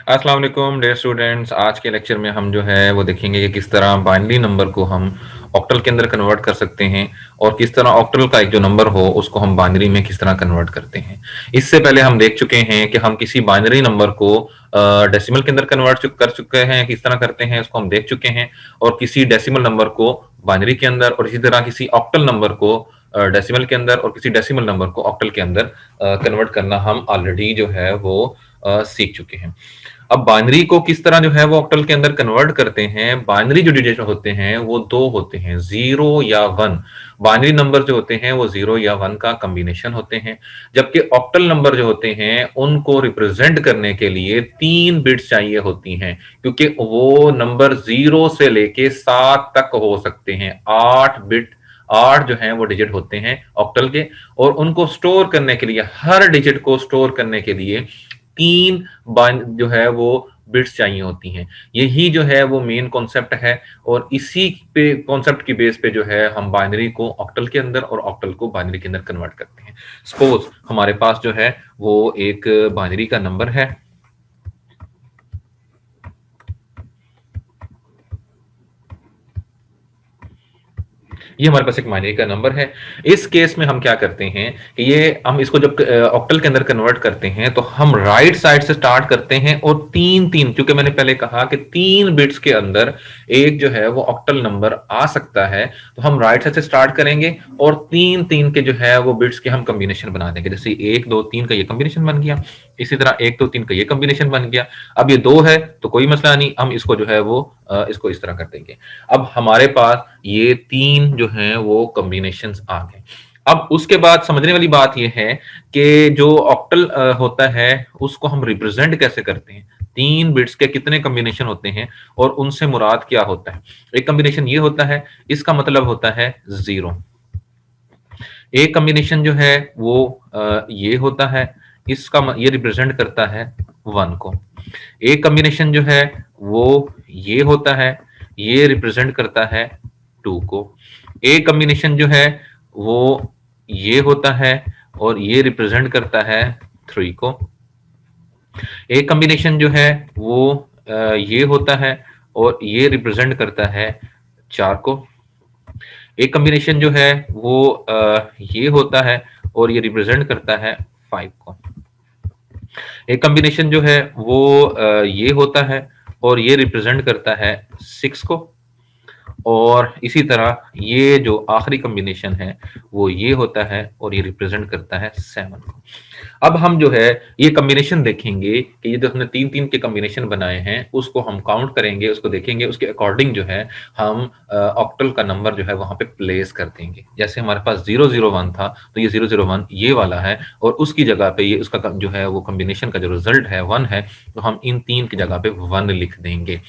अस्सलाम वालेकुम dear students. आज के लेक्चर में हम जो है वो देखेंगे कि किस तरह बाइनरी नंबर को हम ऑक्टल के अंदर कन्वर्ट कर सकते हैं और किस तरह ऑक्टल का एक जो नंबर हो उसको हम बाइनरी में किस तरह कन्वर्ट करते हैं। इससे पहले हम देख चुके हैं कि हम किसी बाइनरी नंबर को डेसिमल के अंदर कन्वर्ट कर चुके हैं, किस तरह करते हैं उसको हम देख चुके हैं। और किसी डेसिमल नंबर को बाइनरी के अंदर और इसी तरह किसी ऑक्टल नंबर को डेसिमल के अंदर और किसी डेसिमल नंबर को ऑक्टल के अंदर कन्वर्ट करना हम ऑलरेडी जो है वो सीख चुके हैं। अब बाइनरी को किस तरह जो है वो ऑक्टल के अंदर कन्वर्ट करते हैं। बाइनरी जो डिजिट होते हैं वो दो होते हैं, 0 या 1। बाइनरी नंबर जो होते हैं वो 0 या 1 का कॉम्बिनेशन होते हैं, जबकि ऑक्टल नंबर जो होते हैं उनको रिप्रेजेंट करने के लिए 3 बिट्स चाहिए होती हैं, क्योंकि वो नंबर 0 से लेके 7 तक हो सकते हैं। 8 बिट 8 जो हैं वो डिजिट होते हैं ऑक्टल के, और उनको स्टोर करने के लिए, हर डिजिट को स्टोर करने के लिए 3 जो है वो बिट्स चाहिए होती हैं। यही जो है वो मेन कॉन्सेप्ट है, और इसी पे कॉन्सेप्ट की बेस पे जो है हम बाइनरी को ऑक्टल के अंदर और ऑक्टल को बाइनरी के अंदर कन्वर्ट करते हैं। सपोज हमारे पास जो है वो एक बाइनरी का नंबर है, ये हमारे पास एक बाइनरी का नंबर है। इस केस में हम क्या करते हैं कि ये हम इसको जब ऑक्टल के अंदर कन्वर्ट करते हैं तो हम राइट साइड से स्टार्ट करते हैं, और 3 क्योंकि मैंने पहले कहा कि 3 बिट्स के अंदर एक जो है वो ऑक्टल नंबर आ सकता है, तो हम राइट साइड से स्टार्ट करेंगे और 3 के जो है वो बिट्स के हम कॉम्बिनेशन बना देंगे। जैसे 1 2 3 का ये कॉम्बिनेशन बन गया, इसी तरह 1 2 3 का ये कॉम्बिनेशन बन गया। अब ये 2 है तो कोई मसला नहीं, हम इसको जो है वो इसको इस तरह कर देंगे। अब हमारे पास ये 3 जो हैं वो कॉम्बिनेशंस आ गए। अब उसके बाद समझने वाली बात ये है कि जो ऑक्टल होता है उसको हम रिप्रेजेंट कैसे करते हैं। 3 बिट्स के कितने कॉम्बिनेशन होते हैं और उनसे मुराद क्या होता है। एक कॉम्बिनेशन ये होता है, इसका मतलब होता है 0। एक कॉम्बिनेशन जो है वो ये होता है, इसका ये रिप्रेजेंट करता है 1 को। एक कॉम्बिनेशन जो है वो ये होता है, ये रिप्रेजेंट करता है 2 को। एक कॉम्बिनेशन जो है वो ये होता है और ये रिप्रेजेंट करता है 3 को। एक कॉम्बिनेशन जो है वो ये होता है और ये रिप्रेजेंट करता है 4 को। एक कॉम्बिनेशन जो है वो ये होता है और ये रिप्रेजेंट करता है 5 को। एक कॉम्बिनेशन जो है वो ये होता है और ये रिप्रेजेंट करता है 6 को। और इसी तरह ये जो आखिरी कॉम्बिनेशन है वो ये होता है और ये रिप्रेजेंट करता है 7 को। अब हम जो है ये कॉम्बिनेशन देखेंगे कि ये जो हमने 3 के कॉम्बिनेशन बनाए हैं उसको हम काउंट करेंगे, उसको देखेंगे, उसके अकॉर्डिंग जो है हम ऑक्टल का नंबर जो है वहां पे प्लेस कर देंगे। जैसे हमारे पास 001 था तो ये 001 ये वाला है, और उसकी जगह पे ये उसका जो है वो कॉम्बिनेशन का जो रिजल्ट है 1 है, तो हम इन 3 की जगह पे 1 लिख देंगे।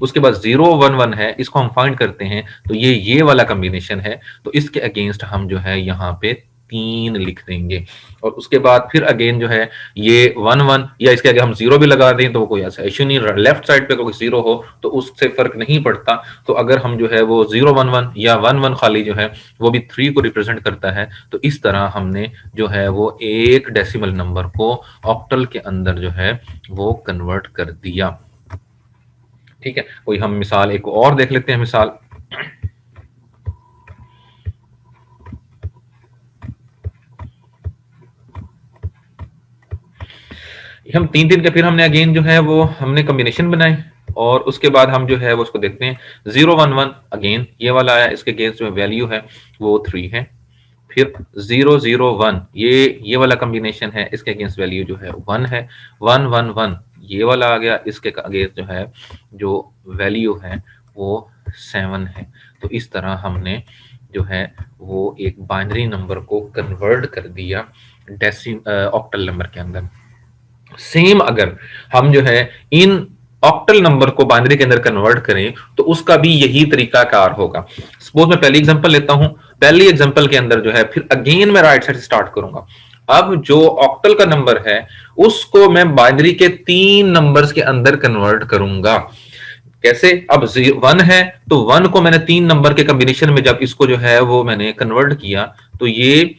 उसके बाद 011 है, इसको हम फाइंड करते हैं तो ये वाला कॉम्बिनेशन है, तो इसके अगेंस्ट हम जो है यहाँ पे 3 लिख देंगे। और उसके बाद फिर अगेन जो है ये 11 या इसके आगे हम 0 भी लगा दें तो वो कोई ऐसा इश्यू नहीं। लेफ्ट साइड पे कोई 0 हो तो उससे फर्क नहीं पड़ता। तो अगर हम जो है वो 011 या 11 खाली जो है वो भी 3 को रिप्रेजेंट करता है, तो इस तरह हमने जो है वो एक डेसिमल नंबर को ऑक्टल के अंदर जो है वो कन्वर्ट कर दिया। ठीक है, कोई हम मिसाल एक और देख लेते हैं। मिसाल हम 3 के फिर हमने अगेन जो है वो हमने कॉम्बिनेशन बनाए, और उसके बाद हम जो है वो उसको देखते हैं। 011 अगेन ये वाला आया, इसके अगेंस्ट जो वैल्यू है वो 3 है। फिर 001 ये वाला कॉम्बिनेशन है, इसके अगेंस्ट वैल्यू जो है 1 है। 111 ये वाला आ गया, इसके अगेंस्ट जो है जो वैल्यू है वो 7 है। तो इस तरह हमने जो है वो एक बाइनरी नंबर को कन्वर्ट कर दिया ऑक्टल नंबर के अंदर। सेम अगर हम जो है इन ऑक्टल नंबर को बाइनरी के अंदर कन्वर्ट करें तो उसका भी यही तरीका कार होगा। सपोज मैं पहली एग्जांपल लेता हूं, पहली एग्जांपल के अंदर जो है फिर अगेन मैं राइट साइड से स्टार्ट करूंगा। अब जो ऑक्टल का नंबर है उसको मैं बाइनरी के 3 नंबर्स के अंदर कन्वर्ट करूंगा। कैसे? अब 1 है तो 1 को मैंने 3 नंबर के कॉम्बिनेशन में जब इसको जो है वो मैंने कन्वर्ट किया तो ये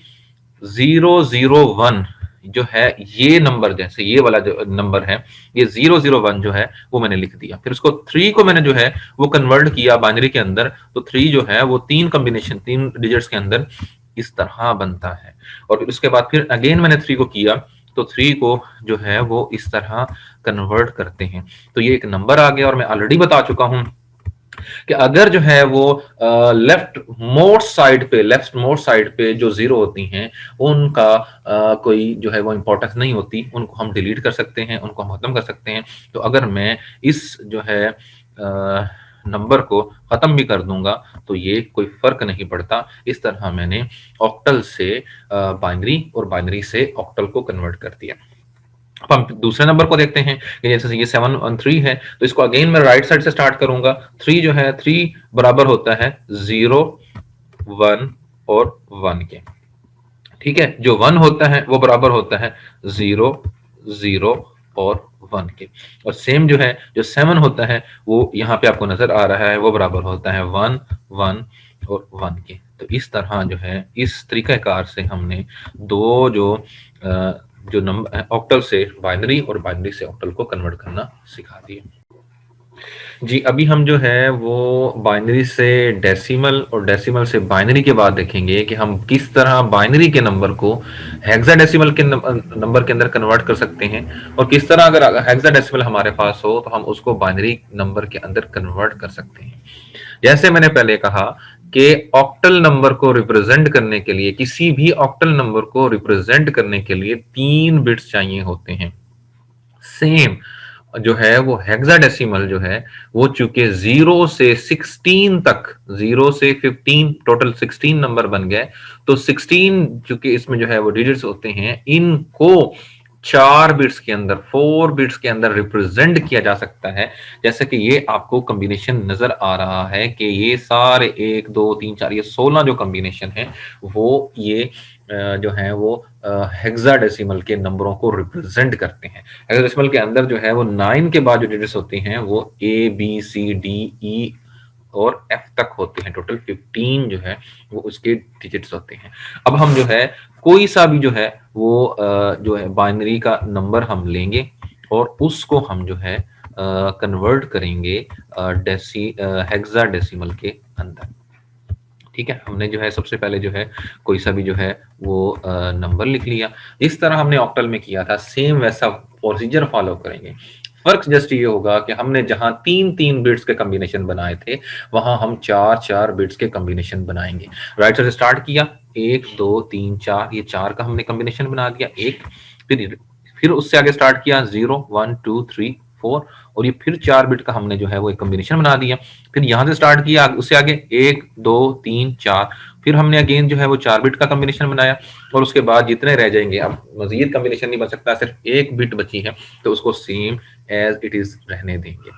001 जो है ये नंबर, जैसे ये वाला जो नंबर है, ये 001 जो है वो मैंने लिख दिया। फिर उसको 3 को मैंने जो है वो कन्वर्ट किया बाइनरी के अंदर, तो 3 जो है वो 3 कॉम्बिनेशन 3 डिजिट्स के अंदर इस तरह बनता है। और फिर उसके बाद फिर अगेन मैंने 3 को किया, तो 3 को जो है वो इस तरह कन्वर्ट करते हैं। तो ये एक नंबर आ गया। और मैं ऑलरेडी बता चुका हूं कि अगर जो है वो लेफ्ट मोस्ट साइड पे जो जीरो होती हैं उनका कोई जो है वो इंपॉर्टेंस नहीं होती, उनको हम डिलीट कर सकते हैं, उनको हम खत्म कर सकते हैं। तो अगर मैं इस जो है नंबर को खत्म भी कर दूंगा तो ये कोई फर्क नहीं पड़ता। इस तरह मैंने ऑक्टल से बाइनरी और बाइनरी से ऑक्टल को कन्वर्ट कर दिया। अब हम दूसरे नंबर को देखते हैं कि जैसे ये 713 है, तो इसको अगेन मैं राइट साइड से स्टार्ट करूंगा। 3 जो है 3 बराबर होता है 0 1 और 1 के। ठीक है, जो 1 होता है वो बराबर होता है 0 0 और 1 के। और सेम जो है जो 7 होता है वो यहाँ पे आपको नजर आ रहा है, वो बराबर होता है 1 1 और 1 के। तो इस तरह जो है इस तरीकाकार से हमने दो जो नंबर ऑक्टल से बाइनरी और बाइनरी से ऑक्टल को कन्वर्ट करना सिखा दिया। जी, अभी हम जो है वो बाइनरी से डेसिमल और डेसिमल से बाइनरी के बाद देखेंगे कि हम किस तरह बाइनरी के नंबर को हेक्साडेसिमल के नंबर के अंदर कन्वर्ट कर सकते हैं, और किस तरह अगर हेक्साडेसिमल हमारे पास हो तो हम उसको बाइनरी नंबर के अंदर कन्वर्ट कर सकते हैं। जैसे मैंने पहले कहा कि ऑक्टल नंबर को रिप्रेजेंट करने के लिए, किसी भी ऑक्टल नंबर को रिप्रेजेंट करने के लिए 3 बिट्स चाहिए होते हैं। सेम जो है वो हेक्साडेसिमल जो है वो चूंकि 0 से 16 तक, 0 से 15 टोटल 16 नंबर बन गए, तो 16 चूंकि इसमें जो है वो डिजिट्स होते हैं, इनको 4 बिट्स के अंदर 4 बिट्स के अंदर रिप्रेजेंट किया जा सकता है। जैसे कि ये आपको कॉम्बिनेशन नजर आ रहा है कि ये सारे 1 2 3 4 ये 16 जो कॉम्बिनेशन है वो ये जो है वो हेक्साडेसिमल के नंबरों को रिप्रेजेंट करते हैं। हेक्साडेसिमल के अंदर जो है वो 9 के बाद जो डिजिट्स होती हैं वो A B C D E और एफ तक होते हैं। टोटल 15 जो है वो उसके डिजिट्स होते हैं। अब हम जो है कोई सा भी जो है वो जो है बाइनरी का नंबर हम लेंगे और उसको हम जो है कन्वर्ट करेंगे हेक्साडेसिमल के अंदर। ठीक है, हमने जो है सबसे पहले जो है कोई सा भी जो है वो नंबर लिख लिया। इस तरह हमने ऑक्टल में किया था, सेम वैसा प्रोसीजर फॉलो करेंगे। फर्क जस्ट ये होगा कि हमने जहां 3 बिट्स के कॉम्बिनेशन बनाए थे वहां हम 4 बिट्स के कॉम्बिनेशन बनाएंगे। राइट साइड से स्टार्ट किया, 1 2 3 4, ये 4 का हमने कॉम्बिनेशन बना दिया। एक फिर उससे आगे स्टार्ट किया 0 1 2 3 4, और ये फिर 4 बिट का हमने जो है वो एक कॉम्बिनेशन बना दिया। फिर यहां से स्टार्ट किया, उससे आगे 1 2 3 4, फिर हमने अगेन जो है वो 4 बिट का कॉम्बिनेशन बनाया। और उसके बाद जितने रह जाएंगे, अब मजीद कॉम्बिनेशन नहीं बन सकता, सिर्फ 1 बिट बची है, तो उसको सेम एज इट इज रहने देंगे।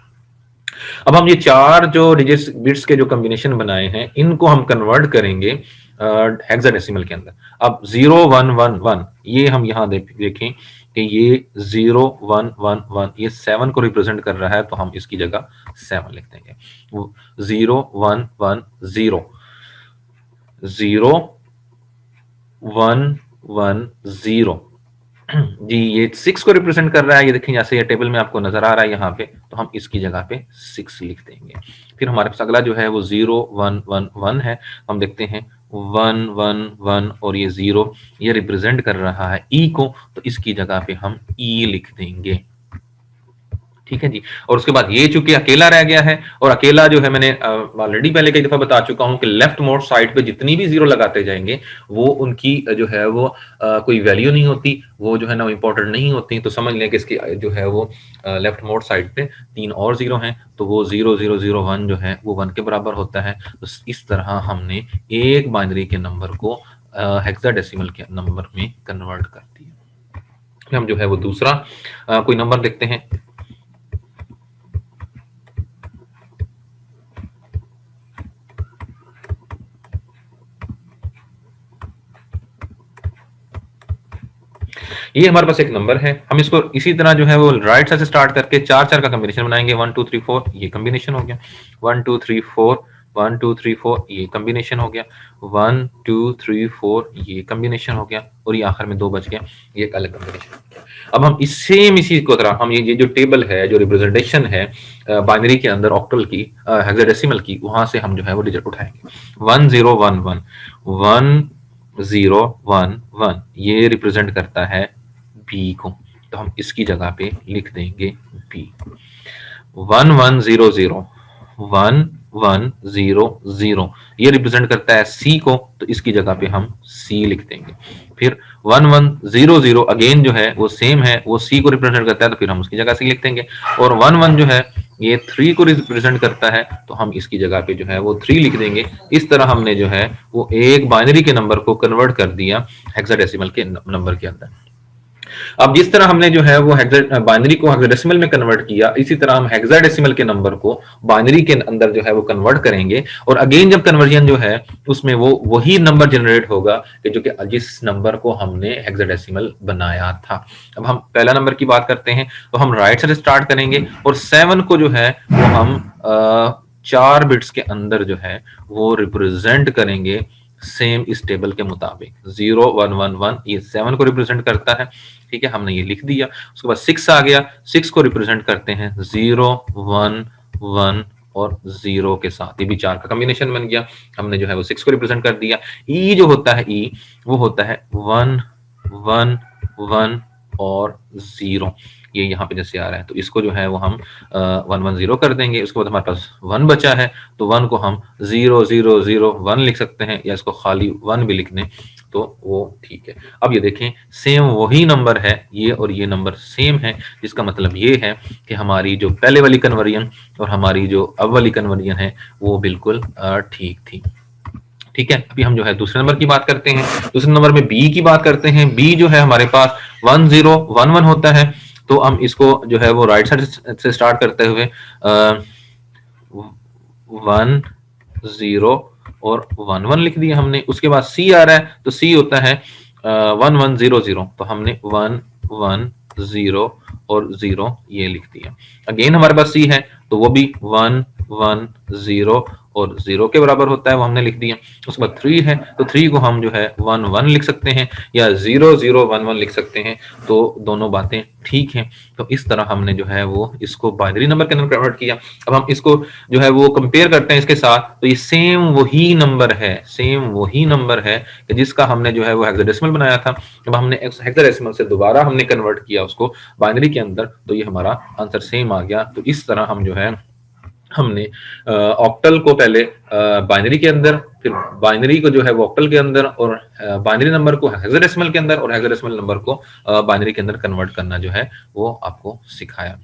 अब हम ये 4 जो डिजिट्स बिट्स के जो कॉम्बिनेशन बनाए हैं इनको हम कन्वर्ट करेंगे हेक्साडेसिमल के अंदर। अब 0 1 1 1 ये हम यहाँ देखें कि ये 0 1 1 1 ये 7 को रिप्रेजेंट कर रहा है, तो हम इसकी जगह 7 लिख देंगे। 0 1 1 0 0 1 1 0 जी, ये 6 को रिप्रेजेंट कर रहा है। ये देखिए जैसे ये टेबल में आपको नजर आ रहा है यहाँ पे, तो हम इसकी जगह पे 6 लिख देंगे। फिर हमारे पास अगला जो है वो 0 1 1 1 है। हम देखते हैं 1 1 1 और ये 0 ये रिप्रेजेंट कर रहा है ई को, तो इसकी जगह पे हम ई लिख देंगे। ठीक है जी। और उसके बाद ये चूंकि अकेला रह गया है, और अकेला जो है मैंने ऑलरेडी पहले कई दफा बता चुका हूं कि लेफ्ट मोस्ट साइड पे जितनी भी 0 लगाते जाएंगे वो उनकी जो है वो कोई वैल्यू नहीं होती, वो जो है ना इंपॉर्टेंट नहीं होती। तो समझ लें कि इसकी जो है वो लेफ्ट मोस्ट साइड पे 3 और 0 हैं, तो वो 0 0 0 1 जो है वो 1 के बराबर होता है। तो इस तरह हमने एक बाइनरी के नंबर को हेक्साडेसिमल के नंबर में कन्वर्ट कर दिया। हम जो है वो दूसरा कोई नंबर देखते हैं। ये हमारे पास एक नंबर है, हम इसको इसी तरह जो है वो राइट साइड से स्टार्ट करके 4 4 का कॉम्बिनेशन बनाएंगे। 1 2 3 4 ये कॉम्बिनेशन हो गया। 1 2 3 4 1 2 3 4 ये कम्बिनेशन हो गया, 1 2 3 4 ये कम्बिनेशन हो गया, और ये आखिर में 2 बच गया, ये एक अलग कम्बिनेशन हो गया। अब हम इस सेम इसी को तरह हम ये जो टेबल है, जो रिप्रेजेंटेशन है बाइनरी के अंदर ऑक्टल की, हेक्साडेसिमल की, वहां से हम जो है वो डिजिट उठाएंगे। 1 0 1 1 1 0 1 1 ये रिप्रेजेंट करता है बी को, तो हम इसकी जगह पे लिख देंगे बी। 1 1 0 0 1 1 0 0 ये रिप्रेजेंट करता है सी को, तो इसकी जगह पे हम सी लिख देंगे। फिर 1 1 0 0 अगेन जो है वो सेम है, वो सी को रिप्रेजेंट करता है, तो फिर हम उसकी जगह सी लिख देंगे। और 1 1 जो है ये 3 को रिप्रेजेंट करता है, तो हम इसकी जगह पे जो है वो 3 लिख देंगे। इस तरह हमने जो है वो एक बाइनरी के नंबर को कन्वर्ट कर दिया हेक्साडेसिमल के नंबर के अंदर। अब जिस तरह हमने जो है वो बाइनरी को हेक्साडेसिमल में कन्वर्ट किया, इसी तरह हम हेक्साडेसिमल के नंबर को बाइनरी के अंदर जो है वो कन्वर्ट करेंगे, और अगेन जब कन्वर्जन जो है उसमें वो वही नंबर जनरेट होगा कि जो कि जिस नंबर को हमने हेक्साडेसिमल बनाया था। अब हम पहला नंबर की बात करते हैं, तो हम राइट से स्टार्ट करेंगे, और 7 को जो है वो हम 4 बिट्स के अंदर जो है वो रिप्रेजेंट करेंगे सेम इस टेबल के मुताबिक। 0 1 1 1 ये 7 को रिप्रेजेंट करता है, ठीक है, हमने ये लिख दिया। उसके बाद 6 आ गया, 6 को रिप्रेजेंट करते हैं 0 1 1 और 0 के साथ, ये भी 4 का कॉम्बिनेशन बन गया, हमने जो है वो 6 को रिप्रेजेंट कर दिया। ई जो होता है ई वो होता है 1 1 1 और 0, ये यहाँ पे जैसे आ रहा है, तो इसको जो है वो हम 1 1 0 कर देंगे। उसके बाद हमारे पास 1 बचा है, तो 1 को हम 0 0 0 1 लिख सकते हैं, या इसको खाली 1 भी लिख दें तो वो ठीक है। अब ये देखें सेम वही नंबर है, ये और ये नंबर सेम है, जिसका मतलब ये है कि हमारी जो पहले वाली कन्वर्जन और हमारी जो अब वाली कन्वर्जन है वो बिल्कुल ठीक थी। ठीक है, अभी हम जो है दूसरे नंबर की बात करते हैं। दूसरे नंबर में बी की बात करते हैं। बी जो है हमारे पास 1 0 1 1 होता है, तो हम इसको जो है वो राइट साइड से स्टार्ट करते हुए 1 0 और 1 1 लिख दिया हमने। उसके बाद सी आ रहा है, तो सी होता है 1 1 0 0, तो हमने 1 1 0 और 0 ये लिख दिया। अगेन हमारे पास सी है, तो वो भी 1 1 0 और 0 के बराबर होता है, वो हमने लिख दिया। उसके बाद 3 है, तो 3 को हम जो है 1 1 लिख सकते हैं, या 0 0 1 1 लिख सकते हैं, तो दोनों बातें ठीक हैं। तो इस तरह हमने जो है वो इसको बाइनरी नंबर के अंदर कन्वर्ट किया। अब हम इसको जो है वो कंपेयर करते हैं इसके साथ, तो ये सेम वही नंबर है, सेम वही नंबर है कि जिसका हमने जो है वो हेक्साडेसिमल बनाया था। अब हमने हेक्साडेसिमल से दोबारा हमने कन्वर्ट किया उसको बाइनरी के अंदर, तो ये हमारा आंसर सेम आ गया। तो इस तरह हम जो है हमने ऑक्टल को पहले बाइनरी के अंदर, फिर बाइनरी को जो है वो ऑक्टल के अंदर, और बाइनरी नंबर को हेक्साडेसिमल के अंदर, और हेक्साडेसिमल नंबर को बाइनरी के अंदर कन्वर्ट करना जो है वो आपको सिखाया।